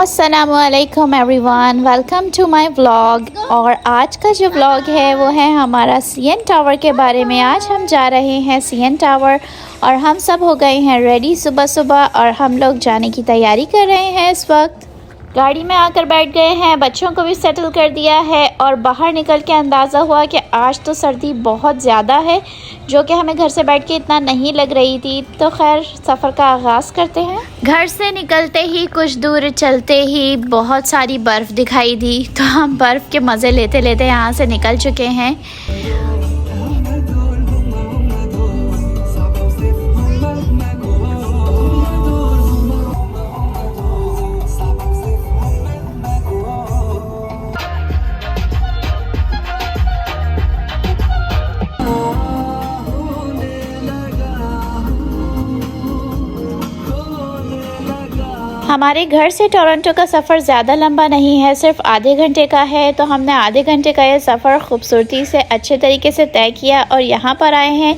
अस्सलामुअलैकुम everyone, welcome to my vlog. और आज का जो व्लॉग है वो है हमारा सीएन टावर के बारे में। आज हम जा रहे हैं सीएन टावर और हम सब हो गए हैं रेडी सुबह सुबह और हम लोग जाने की तैयारी कर रहे हैं। इस वक्त गाड़ी में आकर बैठ गए हैं, बच्चों को भी सेटल कर दिया है और बाहर निकल के अंदाज़ा हुआ कि आज तो सर्दी बहुत ज़्यादा है, जो कि हमें घर से बैठ के इतना नहीं लग रही थी। तो खैर सफ़र का आगाज़ करते हैं। घर से निकलते ही कुछ दूर चलते ही बहुत सारी बर्फ़ दिखाई दी, तो हम बर्फ़ के मज़े लेते लेते यहाँ से निकल चुके हैं। हमारे घर से टोरंटो का सफ़र ज़्यादा लंबा नहीं है, सिर्फ आधे घंटे का है। तो हमने आधे घंटे का ये सफ़र खूबसूरती से अच्छे तरीके से तय किया और यहाँ पर आए हैं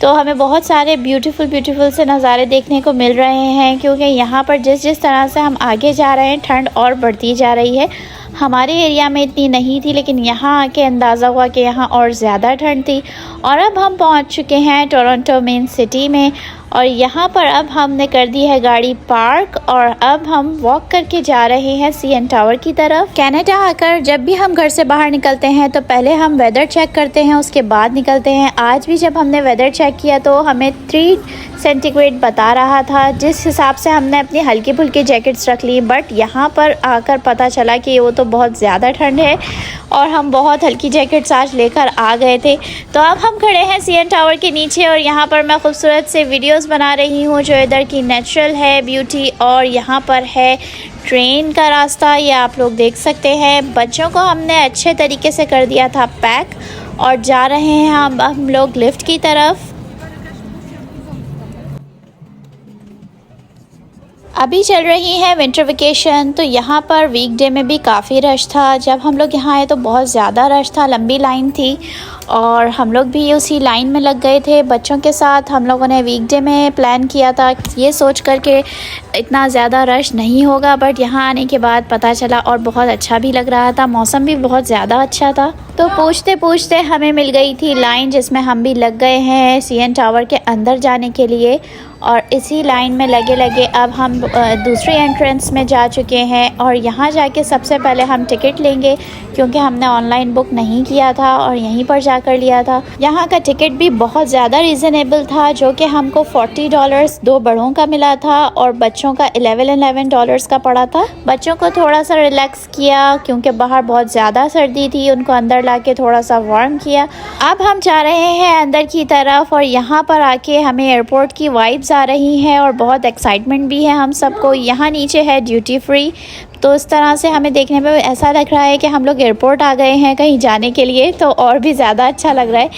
तो हमें बहुत सारे ब्यूटीफुल से नज़ारे देखने को मिल रहे हैं, क्योंकि यहाँ पर जिस तरह से हम आगे जा रहे हैं ठंड और बढ़ती जा रही है। हमारे एरिया में इतनी नहीं थी, लेकिन यहाँ आके अंदाज़ा हुआ कि यहाँ और ज़्यादा ठंड थी। और अब हम पहुँच चुके हैं टोरंटो मेन सिटी में और यहाँ पर अब हमने कर दी है गाड़ी पार्क और अब हम वॉक करके जा रहे हैं सीएन टावर की तरफ। कनाडा आकर जब भी हम घर से बाहर निकलते हैं तो पहले हम वेदर चेक करते हैं, उसके बाद निकलते हैं। आज भी जब हमने वेदर चेक किया तो हमें 3 सेंटीग्रेड बता रहा था, जिस हिसाब से हमने अपनी हल्की फुल्की जैकेट्स रख ली। बट यहाँ पर आकर पता चला कि वो तो बहुत ज़्यादा ठंड है और हम बहुत हल्की जैकेट्स आज लेकर आ गए थे। तो अब हम खड़े हैं सीएन टावर के नीचे और यहाँ पर मैं खूबसूरत से वीडियोस बना रही हूँ जो इधर की नेचुरल है ब्यूटी। और यहाँ पर है ट्रेन का रास्ता, ये आप लोग देख सकते हैं। बच्चों को हमने अच्छे तरीके से कर दिया था पैक और जा रहे हैं हम लोग लिफ्ट की तरफ। अभी चल रही है विंटर वेकेशन, तो यहाँ पर वीकडे में भी काफ़ी रश था। जब हम लोग यहाँ आए तो बहुत ज़्यादा रश था, लंबी लाइन थी और हम लोग भी उसी लाइन में लग गए थे बच्चों के साथ। हम लोगों ने वीकडे में प्लान किया था ये सोच कर के इतना ज़्यादा रश नहीं होगा, बट यहाँ आने के बाद पता चला और बहुत अच्छा भी लग रहा था, मौसम भी बहुत ज़्यादा अच्छा था। तो पूछते पूछते हमें मिल गई थी लाइन, जिसमें हम भी लग गए हैं सीएन टावर के अंदर जाने के लिए। और इसी लाइन में लगे लगे अब हम दूसरी एंट्रेंस में जा चुके हैं और यहाँ जाके सबसे पहले हम टिकट लेंगे, क्योंकि हमने ऑनलाइन बुक नहीं किया था और यहीं पर जाकर लिया था। यहाँ का टिकट भी बहुत ज़्यादा रीज़नेबल था, जो कि हमको $40 2 बड़ों का मिला था और बच्चों का $11 का पड़ा था। बच्चों को थोड़ा सा रिलैक्स किया क्योंकि बाहर बहुत ज़्यादा सर्दी थी, उनको अंदर ला के थोड़ा सा वार्म किया। अब हम जा रहे हैं अंदर की तरफ और यहाँ पर आके हमें एयरपोर्ट की वाइब्स आ रही हैं और बहुत एक्साइटमेंट भी है हम सबको। यहाँ नीचे है ड्यूटी फ्री, तो इस तरह से हमें देखने में ऐसा लग रहा है कि हम लोग एयरपोर्ट आ गए हैं कहीं जाने के लिए, तो और भी ज़्यादा अच्छा लग रहा है।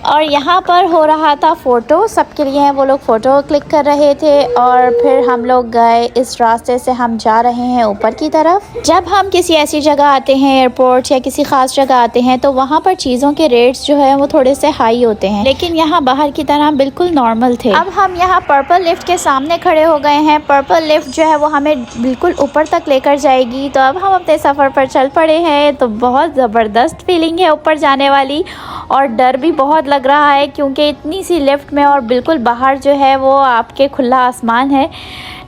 और यहाँ पर हो रहा था फ़ोटो, सबके लिए हैं, वो लोग फ़ोटो क्लिक कर रहे थे और फिर हम लोग गए इस रास्ते से, हम जा रहे हैं ऊपर की तरफ। जब हम किसी ऐसी जगह आते हैं एयरपोर्ट या किसी ख़ास जगह आते हैं तो वहाँ पर चीज़ों के रेट्स जो है वो थोड़े से हाई होते हैं, लेकिन यहाँ बाहर की तरह बिल्कुल नॉर्मल थे। अब हम यहाँ पर्पल लिफ्ट के सामने खड़े हो गए हैं। पर्पल लिफ्ट जो है वो हमें बिल्कुल ऊपर तक लेकर जाएगी। तो अब हम अपने सफ़र पर चल पड़े हैं। तो बहुत ज़बरदस्त फीलिंग है ऊपर जाने वाली और डर भी बहुत लग रहा है, क्योंकि इतनी सी लिफ्ट में और बिल्कुल बाहर जो है वो आपके खुला आसमान है,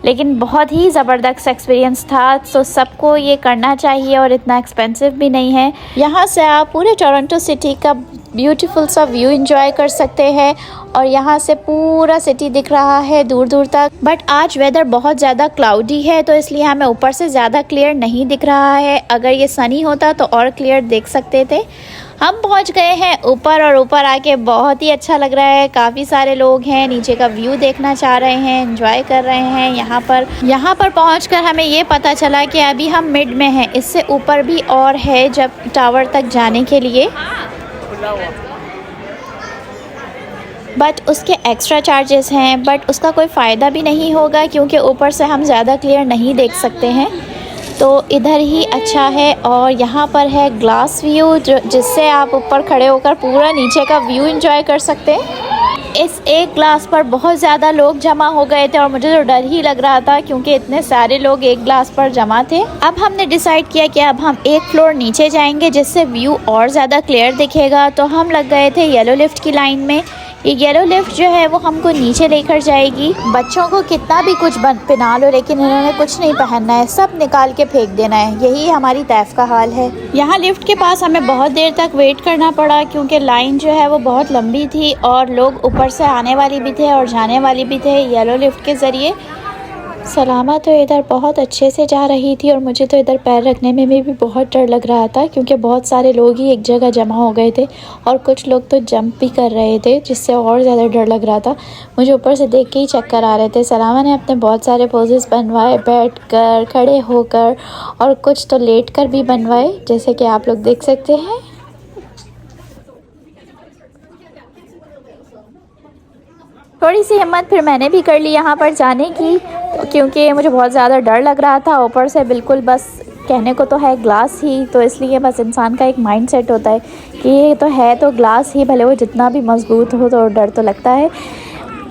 लेकिन बहुत ही ज़बरदस्त एक्सपीरियंस था। तो सबको ये करना चाहिए और इतना एक्सपेंसिव भी नहीं है। यहाँ से आप पूरे टोरंटो सिटी का ब्यूटीफुल सा व्यू एंजॉय कर सकते हैं और यहाँ से पूरा सिटी दिख रहा है दूर दूर तक। बट आज वेदर बहुत ज़्यादा क्लाउडी है, तो इसलिए हमें ऊपर से ज़्यादा क्लियर नहीं दिख रहा है। अगर ये सनी होता तो और क्लियर देख सकते थे। हम पहुंच गए हैं ऊपर और ऊपर आके बहुत ही अच्छा लग रहा है। काफ़ी सारे लोग हैं, नीचे का व्यू देखना चाह रहे हैं, एंजॉय कर रहे हैं। यहाँ पर पहुंचकर हमें ये पता चला कि अभी हम मिड में हैं, इससे ऊपर भी और है जब टावर तक जाने के लिए, बट उसके एक्स्ट्रा चार्जेस हैं। बट उसका कोई फ़ायदा भी नहीं होगा, क्योंकि ऊपर से हम ज़्यादा क्लियर नहीं देख सकते हैं, तो इधर ही अच्छा है। और यहाँ पर है ग्लास व्यू, जिससे आप ऊपर खड़े होकर पूरा नीचे का व्यू एंजॉय कर सकते हैं। इस एक ग्लास पर बहुत ज़्यादा लोग जमा हो गए थे और मुझे तो डर ही लग रहा था क्योंकि इतने सारे लोग एक ग्लास पर जमा थे। अब हमने डिसाइड किया कि अब हम एक फ्लोर नीचे जाएंगे जिससे व्यू और ज़्यादा क्लियर दिखेगा। तो हम लग गए थे येलो लिफ्ट की लाइन में। ये येलो लिफ्ट जो है वो हमको नीचे लेकर जाएगी। बच्चों को कितना भी कुछ पहना लो लेकिन इन्होंने कुछ नहीं पहनना है, सब निकाल के फेंक देना है। यही हमारी तैफ का हाल है। यहाँ लिफ्ट के पास हमें बहुत देर तक वेट करना पड़ा क्योंकि लाइन जो है वो बहुत लंबी थी और लोग ऊपर से आने वाले भी थे और जाने वाले भी थे येलो लिफ्ट के ज़रिए। सलामा तो इधर बहुत अच्छे से जा रही थी और मुझे तो इधर पैर रखने में भी बहुत डर लग रहा था क्योंकि बहुत सारे लोग ही एक जगह जमा हो गए थे और कुछ लोग तो जंप भी कर रहे थे जिससे और ज़्यादा डर लग रहा था। मुझे ऊपर से देख के ही चक्कर आ रहे थे। सलामा ने अपने बहुत सारे पोजेस बनवाए, बैठ कर, खड़े होकर और कुछ तो लेट कर भी बनवाए, जैसे कि आप लोग देख सकते हैं। थोड़ी सी हिम्मत फिर मैंने भी कर ली यहाँ पर जाने की क्योंकि मुझे बहुत ज़्यादा डर लग रहा था। ऊपर से बिल्कुल बस कहने को तो है ग्लास ही, तो इसलिए बस इंसान का एक माइंड सेट होता है कि ये तो है तो ग्लास ही, भले वो जितना भी मजबूत हो तो डर तो लगता है।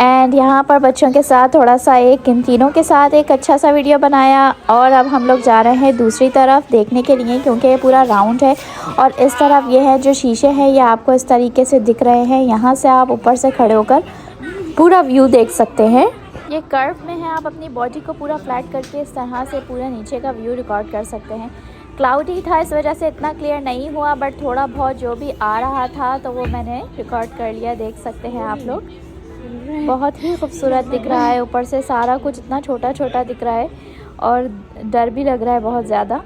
एंड यहाँ पर बच्चों के साथ थोड़ा सा इन तीनों के साथ एक अच्छा सा वीडियो बनाया और अब हम लोग जा रहे हैं दूसरी तरफ देखने के लिए क्योंकि ये पूरा राउंड है और इस तरफ ये है जो शीशे हैं ये आपको इस तरीके से दिख रहे हैं। यहाँ से आप ऊपर से खड़े होकर पूरा व्यू देख सकते हैं। ये कर्व में है, आप अपनी बॉडी को पूरा फ्लैट करके इस तरह से पूरा नीचे का व्यू रिकॉर्ड कर सकते हैं। क्लाउडी था इस वजह से इतना क्लियर नहीं हुआ बट थोड़ा बहुत जो भी आ रहा था तो वो मैंने रिकॉर्ड कर लिया, देख सकते हैं आप लोग। बहुत ही खूबसूरत दिख रहा है, ऊपर से सारा कुछ इतना छोटा छोटा दिख रहा है और डर भी लग रहा है बहुत ज़्यादा।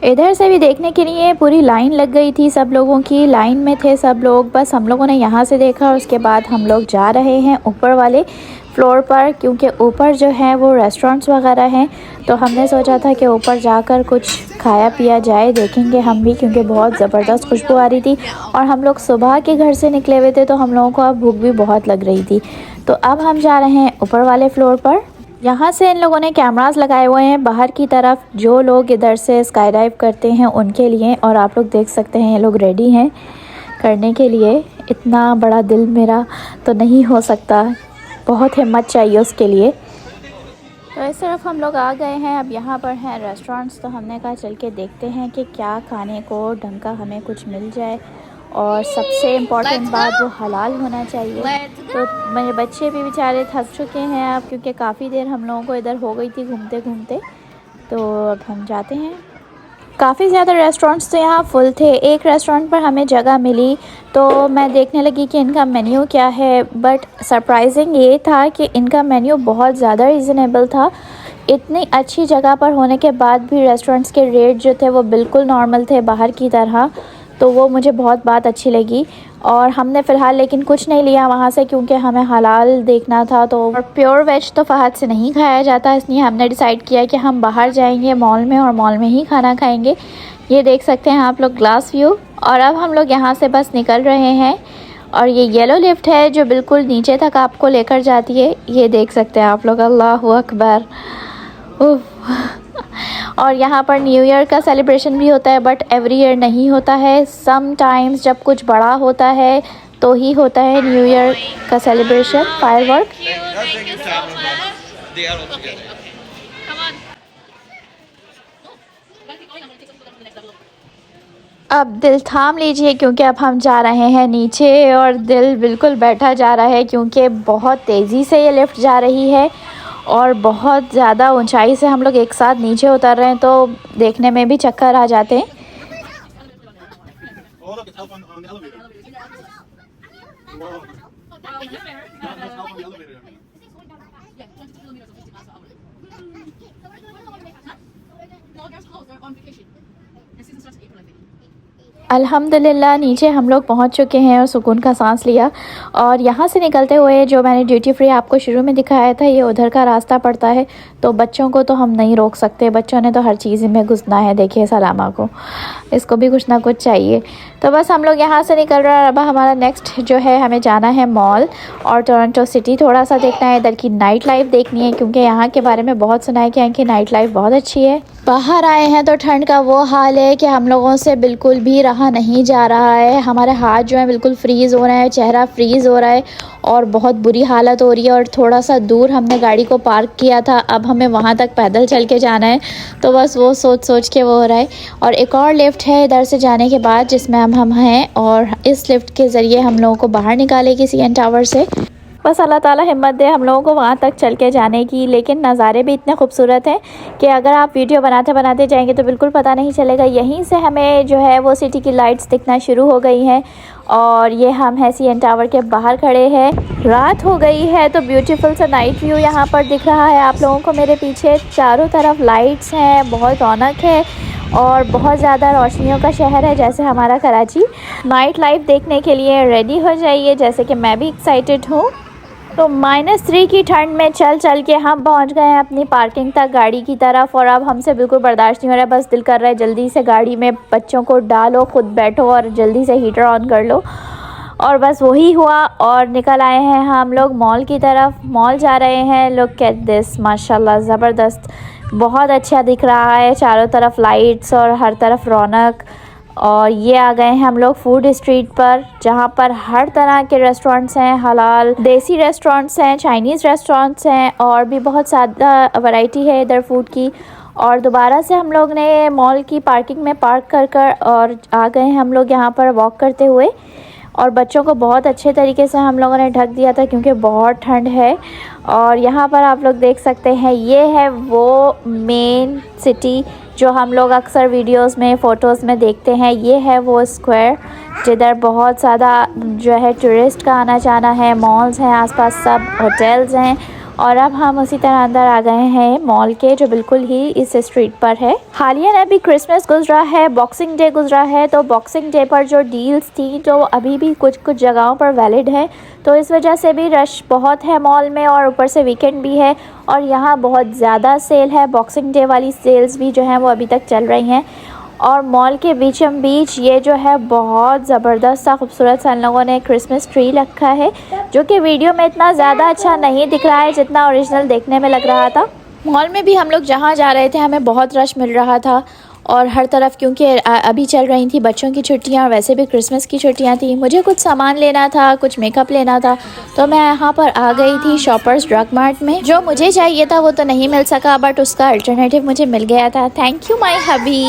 इधर से भी देखने के लिए पूरी लाइन लग गई थी, सब लोगों की लाइन में थे सब लोग। बस हम लोगों ने यहाँ से देखा और उसके बाद हम लोग जा रहे हैं ऊपर वाले फ्लोर पर क्योंकि ऊपर जो है वो रेस्टोरेंट्स वगैरह हैं। तो हमने सोचा था कि ऊपर जाकर कुछ खाया पिया जाए, देखेंगे हम भी क्योंकि बहुत ज़बरदस्त खुशबू आ रही थी और हम लोग सुबह के घर से निकले हुए थे तो हम लोगों को अब भूख भी बहुत लग रही थी। तो अब हम जा रहे हैं ऊपर वाले फ्लोर पर। यहाँ से इन लोगों ने कैमरास लगाए हुए हैं बाहर की तरफ, जो लोग इधर से स्काई डाइव करते हैं उनके लिए। और आप लोग देख सकते हैं ये लोग रेडी हैं करने के लिए। इतना बड़ा दिल मेरा तो नहीं हो सकता, बहुत हिम्मत चाहिए उसके लिए। तो इस तरफ हम लोग आ गए हैं। अब यहाँ पर हैं रेस्टोरेंट्स, तो हमने कहा चल के देखते हैं कि क्या खाने को ढंग का हमें कुछ मिल जाए और सबसे इम्पॉर्टेंट बात वो हलाल होना चाहिए। तो मेरे बच्चे भी बेचारे थक चुके हैं अब क्योंकि काफ़ी देर हम लोगों को इधर हो गई थी घूमते घूमते। तो अब हम जाते हैं। काफ़ी ज़्यादा रेस्टोरेंट्स तो यहाँ फुल थे। एक रेस्टोरेंट पर हमें जगह मिली तो मैं देखने लगी कि इनका मेन्यू क्या है, बट सरप्राइजिंग ये था कि इनका मेन्यू बहुत ज़्यादा रीज़नेबल था। इतनी अच्छी जगह पर होने के बाद भी रेस्टोरेंट्स के रेट जो थे वो बिल्कुल नॉर्मल थे बाहर की तरह, तो वो मुझे बहुत बात अच्छी लगी। और हमने फ़िलहाल लेकिन कुछ नहीं लिया वहाँ से क्योंकि हमें हलाल देखना था। तो और प्योर वेज तो फ़हद से नहीं खाया जाता, इसलिए हमने डिसाइड किया कि हम बाहर जाएंगे मॉल में और मॉल में ही खाना खाएंगे। ये देख सकते हैं आप लोग ग्लास व्यू। और अब हम लोग यहाँ से बस निकल रहे हैं और ये येलो लिफ्ट है जो बिल्कुल नीचे तक आपको लेकर जाती है। ये देख सकते हैं आप लोग, अल्लाहु अकबर। और यहाँ पर न्यू ईयर का सेलिब्रेशन भी होता है बट एवरी ईयर नहीं होता है। सम टाइम्स जब कुछ बड़ा होता है तो ही होता है न्यू ईयर का सेलिब्रेशन, फायरवर्क। अब दिल थाम लीजिए क्योंकि अब हम जा रहे हैं नीचे और दिल बिल्कुल बैठा जा रहा है क्योंकि बहुत तेज़ी से ये लिफ्ट जा रही है और बहुत ज़्यादा ऊंचाई से हम लोग एक साथ नीचे उतर रहे हैं तो देखने में भी चक्कर आ जाते हैं। अल्हम्दुलिल्लाह नीचे हम लोग पहुंच चुके हैं और सुकून का सांस लिया। और यहाँ से निकलते हुए जो मैंने ड्यूटी फ्री आपको शुरू में दिखाया था, ये उधर का रास्ता पड़ता है। तो बच्चों को तो हम नहीं रोक सकते, बच्चों ने तो हर चीज़ में घुसना है। देखिए सलामा को, इसको भी कुछ ना कुछ चाहिए। तो बस हम लोग यहाँ से निकल रहे हैं। अब हमारा नेक्स्ट जो है, हमें जाना है मॉल और टोरंटो सिटी थोड़ा सा देखना है, इधर की नाइट लाइफ देखनी है क्योंकि यहाँ के बारे में बहुत सुना है कि यहाँ की नाइट लाइफ बहुत अच्छी है। बाहर आए हैं तो ठंड का वो हाल है कि हम लोगों से बिल्कुल भी रहा रहा नहीं जा रहा है। हमारे हाथ जो है बिल्कुल फ्रीज़ हो रहे हैं, चेहरा फ्रीज़ हो रहा है और बहुत बुरी हालत हो रही है। और थोड़ा सा दूर हमने गाड़ी को पार्क किया था, अब हमें वहाँ तक पैदल चल के जाना है, तो बस वो सोच के वो हो रहा है। और एक और लिफ्ट है इधर से जाने के बाद जिसमें हम हैं, और इस लिफ्ट के ज़रिए हम लोगों को बाहर निकालेगी CN टावर से। बस अल्लाह ताला हिम्मत दे हम लोगों को वहाँ तक चल के जाने की। लेकिन नज़ारे भी इतने खूबसूरत हैं कि अगर आप वीडियो बनाते बनाते जाएंगे तो बिल्कुल पता नहीं चलेगा। यहीं से हमें जो है वो सिटी की लाइट्स दिखना शुरू हो गई हैं और ये हम है CN टावर के बाहर खड़े हैं। रात हो गई है तो ब्यूटीफुल सा नाइट व्यू यहाँ पर दिख रहा है आप लोगों को। मेरे पीछे चारों तरफ लाइट्स हैं, बहुत रौनक है और बहुत ज़्यादा रोशनियों का शहर है जैसे हमारा कराची। नाइट लाइफ देखने के लिए रेडी हो जाइए, जैसे कि मैं भी एक्साइटेड हूँ। तो -3 की ठंड में चल के हम पहुंच गए हैं अपनी पार्किंग तक गाड़ी की तरफ। और अब हमसे बिल्कुल बर्दाश्त नहीं हो रहा है, बस दिल कर रहा है जल्दी से गाड़ी में बच्चों को डालो, खुद बैठो और जल्दी से हीटर ऑन कर लो। और बस वही हुआ और निकल आए हैं हम लोग मॉल की तरफ। मॉल जा रहे हैं। लुक एट दिस, माशाल्लाह ज़बरदस्त, बहुत अच्छा दिख रहा है। चारों तरफ लाइट्स और हर तरफ रौनक। और ये आ गए हैं हम लोग फूड स्ट्रीट पर, जहाँ पर हर तरह के रेस्टोरेंट्स हैं, हलाल देसी रेस्टोरेंट्स हैं, चाइनीज़ रेस्टोरेंट्स हैं और भी बहुत ज़्यादा वैरायटी है इधर फूड की। और दोबारा से हम लोग ने मॉल की पार्किंग में पार्क कर और आ गए हैं हम लोग यहाँ पर वॉक करते हुए। और बच्चों को बहुत अच्छे तरीके से हम लोगों ने ढक दिया था क्योंकि बहुत ठंड है। और यहाँ पर आप लोग देख सकते हैं ये है वो मेन सिटी जो हम लोग अक्सर वीडियोस में फ़ोटोज़ में देखते हैं। ये है वो स्क्वायर जिधर बहुत ज़्यादा जो है टूरिस्ट का आना जाना है, मॉल्स हैं आसपास, सब होटल्स हैं। और अब हम उसी तरह अंदर आ गए हैं मॉल के, जो बिल्कुल ही इस स्ट्रीट पर है। हालिया अभी क्रिसमस गुजरा है, बॉक्सिंग डे गुजरा है, तो बॉक्सिंग डे पर जो डील्स थी तो अभी भी कुछ जगहों पर वैलिड है, तो इस वजह से भी रश बहुत है मॉल में और ऊपर से वीकेंड भी है और यहाँ बहुत ज़्यादा सेल है। बॉक्सिंग डे वाली सेल्स भी जो हैं वो अभी तक चल रही हैं। और मॉल के बीचों बीच ये जो है बहुत ज़बरदस्त सा खूबसूरत सा इन लोगों ने क्रिसमस ट्री रखा है, जो कि वीडियो में इतना ज़्यादा अच्छा नहीं दिख रहा है जितना ओरिजिनल देखने में लग रहा था। मॉल में भी हम लोग जहाँ जा रहे थे हमें बहुत रश मिल रहा था और हर तरफ, क्योंकि अभी चल रही थी बच्चों की छुट्टियाँ, वैसे भी क्रिसमस की छुट्टियाँ थी। मुझे कुछ सामान लेना था, कुछ मेकअप लेना था, तो मैं यहाँ पर आ गई थी शॉपर्स ड्रग मार्ट में। जो मुझे चाहिए था वो तो नहीं मिल सका, बट उसका अल्टरनेटिव मुझे मिल गया था। Thank you my hubby.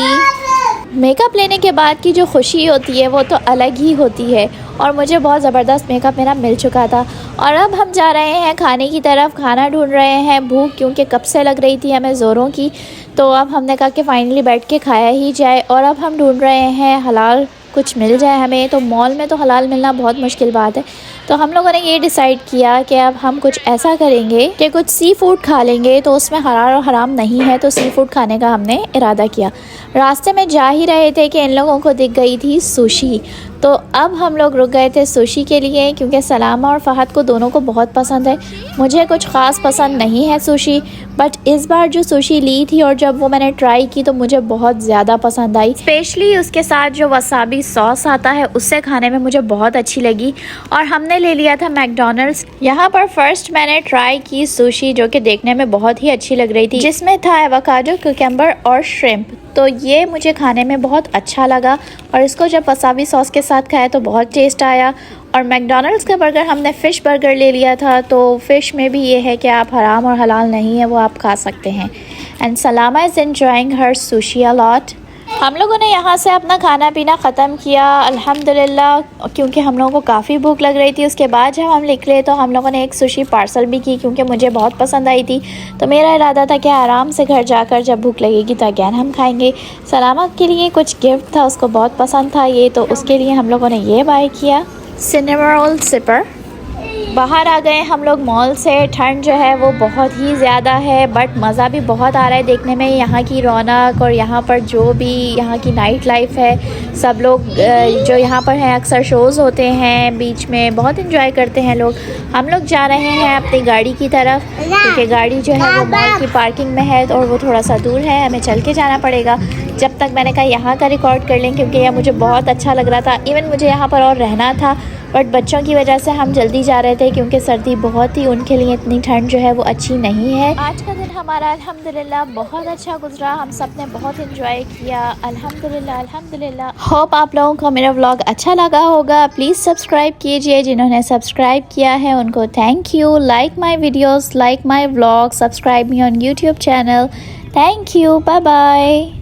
Makeup लेने के बाद की जो खुशी होती है वो तो अलग ही होती है और मुझे बहुत ज़बरदस्त मेकअप मेरा मिल चुका था। और अब हम जा रहे हैं खाने की तरफ, खाना ढूंढ रहे हैं। भूख क्योंकि कब से लग रही थी हमें ज़ोरों की, तो अब हमने कहा कि फ़ाइनली बैठ के खाया ही जाए। और अब हम ढूंढ रहे हैं हलाल कुछ मिल जाए हमें, तो मॉल में तो हलाल मिलना बहुत मुश्किल बात है। तो हम लोगों ने ये डिसाइड किया कि अब हम कुछ ऐसा करेंगे कि कुछ सी फूड खा लेंगे, तो उसमें हलाल और हराम नहीं है, तो सी फूड खाने का हमने इरादा किया। रास्ते में जा ही रहे थे कि इन लोगों को दिख गई थी सुशी, तो अब हम लोग रुक गए थे सुशी के लिए क्योंकि सलामा और फ़हद को दोनों को बहुत पसंद है। मुझे कुछ ख़ास पसंद नहीं है सुशी, बट इस बार जो सुशी ली थी और जब वो मैंने ट्राई की तो मुझे बहुत ज़्यादा पसंद आई। स्पेशली उसके साथ जो वसाबी सॉस आता है उससे खाने में मुझे बहुत अच्छी लगी। और हमने ले लिया था मैकडॉनल्ड्स। यहाँ पर फर्स्ट मैंने ट्राई की सुशी, जो कि देखने में बहुत ही अच्छी लग रही थी, जिसमें था एवोकाडो, कुकम्बर और श्रिम्प। तो ये मुझे खाने में बहुत अच्छा लगा और इसको जब वसाबी सॉस के साथ खाया तो बहुत टेस्ट आया। और मैकडॉनल्ड्स का बर्गर हमने फ़िश बर्गर ले लिया था, तो फ़िश में भी ये है कि आप हराम और हलाल नहीं है वो आप खा सकते हैं। And Salama is enjoying her sushi a lot. हम लोगों ने यहाँ से अपना खाना पीना ख़त्म किया अल्हम्दुलिल्लाह, क्योंकि हम लोगों को काफ़ी भूख लग रही थी। उसके बाद जब हम निकले तो हम लोगों ने एक सुशी पार्सल भी की क्योंकि मुझे बहुत पसंद आई थी। तो मेरा इरादा था कि आराम से घर जाकर जब भूख लगेगी तो अगैन हम खाएंगे। सलामा के लिए कुछ गिफ्ट था, उसको बहुत पसंद था ये, तो उसके लिए हम लोगों ने ये बाय किया, सिनेमा रोल सिपर। बाहर आ गए हम लोग मॉल से। ठंड जो है वो बहुत ही ज़्यादा है, बट मज़ा भी बहुत आ रहा है देखने में। यहाँ की रौनक और यहाँ पर जो भी यहाँ की नाइट लाइफ है, सब लोग जो यहाँ पर हैं अक्सर शोज़ होते हैं बीच में, बहुत इंजॉय करते हैं लोग। हम लोग जा रहे हैं अपनी गाड़ी की तरफ क्योंकि गाड़ी जो है वो मॉल की पार्किंग में है और वो थोड़ा सा दूर है, हमें चल के जाना पड़ेगा। जब तक मैंने कहा यहाँ का रिकॉर्ड कर लें क्योंकि यह मुझे बहुत अच्छा लग रहा था। इवन मुझे यहाँ पर और रहना था, बट बच्चों की वजह से हम जल्दी जा रहे थे क्योंकि सर्दी बहुत थी, उनके लिए इतनी ठंड जो है वो अच्छी नहीं है। आज का दिन हमारा अल्हम्दुलिल्लाह बहुत अच्छा गुजरा, हम सब ने बहुत इंजॉय किया। अल्हम्दुलिल्लाह अल्हम्दुलिल्लाह। होप आप लोगों को मेरा व्लॉग अच्छा लगा होगा। प्लीज़ सब्सक्राइब कीजिए, जिन्होंने सब्सक्राइब किया है उनको thank you. Like my videos, like my vlog, subscribe me on YouTube channel. Thank you, bye bye.